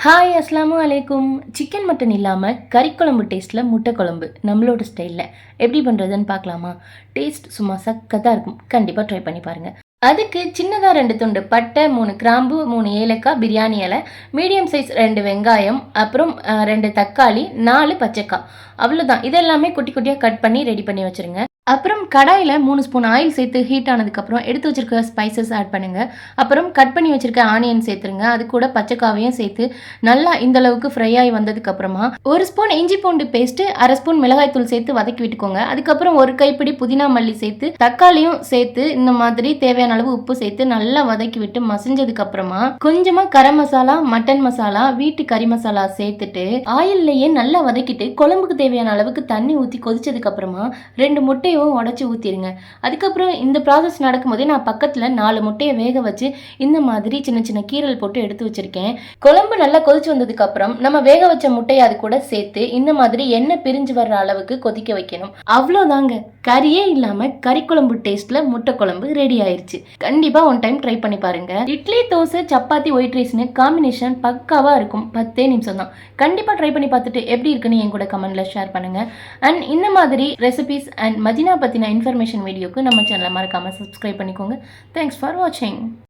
Hi அஸ்ஸலாமு அலைக்கும். Chicken mutton இல்லாமல் கறிக்குழம்பு டேஸ்ட்டில் முட்டை குழம்பு நம்மளோட ஸ்டைலில் எப்படி பண்ணுறதுன்னு பார்க்கலாமா? டேஸ்ட் சும்மா சக்கத்தாக இருக்கும். கண்டிப்பாக ட்ரை பண்ணி பாருங்கள். அதுக்கு சின்னதாக 2 துண்டு பட்டை, 3 கிராம்பு, 3 ஏலக்காய், பிரியாணி இலை, மீடியம் சைஸ் 2 வெங்காயம், அப்புறம் 2 தக்காளி, 4 பச்சைக்காய், அவ்வளோதான். இதெல்லாமே குட்டி குட்டியாக கட் பண்ணி ரெடி பண்ணி வச்சுருங்க. அப்புறம் கடாயில் 3 ஸ்பூன் ஆயில் சேர்த்து ஹீட் ஆனதுக்கப்புறம் எடுத்து வச்சிருக்க ஸ்பைசஸ் ஆட் பண்ணுங்கள். அப்புறம் கட் பண்ணி வச்சிருக்க ஆனியன் சேர்த்துருங்க. அது கூட பச்சைக்காவையும் சேர்த்து நல்லா இந்த அளவுக்கு ஃப்ரை ஆகி வந்ததுக்கப்புறமா 1 ஸ்பூன் இஞ்சி பூண்டு பேஸ்ட்டு, 1/2 ஸ்பூன் மிளகாய்த்தூள் சேர்த்து வதக்கி விட்டுக்கோங்க. அதுக்கப்புறம் 1 கைப்பிடி புதினா மல்லி சேர்த்து தக்காளியும் சேர்த்து இந்த மாதிரி தேவையான அளவு உப்பு சேர்த்து நல்லா வதக்கி விட்டு மசிஞ்சதுக்கப்புறமா கொஞ்சமாக கரம் மசாலா, மட்டன் மசாலா, வீட்டு கறி மசாலா சேர்த்துட்டு ஆயில்லையே நல்லா வதக்கிட்டு குழம்புக்கு தேவையான அளவுக்கு தண்ணி ஊற்றி கொதிச்சதுக்கப்புறமா 2 முட்டை உடச்சி ஊற்றிடுங்க. அதுக்கப்புறம் இந்த ப்ராசஸ் நடக்கும்போதே நான் பக்கத்தில் 4 முட்டையை வேக வச்சு இந்த மாதிரி சின்ன சின்ன கீரல் போட்டு எடுத்து வச்சிருக்கேன். குழம்பு நல்லா கொதிச்சு வந்ததுக்கு அப்புறம் நம்ம வேக வச்ச முட்டையை அது கூட சேர்த்து இந்த மாதிரி எண்ணெய் பிரிஞ்சு வர்ற அளவுக்கு கொதிக்க வைக்கணும். அவ்வளோதாங்க, கறியே இல்லாம கறி குழம்பு டேஸ்ட்ல முட்டை குழம்பு ரெடி ஆயிருச்சு. கண்டிப்பா ஒன் டைம் ட்ரை பண்ணி பாருங்க. இட்லி, தோசை, சப்பாத்தி, ஒயிட் ரைஸ்னு காம்பினேஷன் பக்காவா இருக்கும். 10 நிமிஷம் தான். கண்டிப்பா ட்ரை பண்ணி பார்த்துட்டு எப்படி இருக்குன்னு என் கூட கமெண்ட்ல ஷேர் பண்ணுங்க. அண்ட் இந்த மாதிரி ரெசிபிஸ் அண்ட் மதினா பத்தின இன்ஃபர்மேஷன் வீடியோக்கு நம்ம சேனலை மறக்காம சப்ஸ்கிரைப் பண்ணிக்கோங்க. தேங்க்ஸ் ஃபார் வாட்சிங்.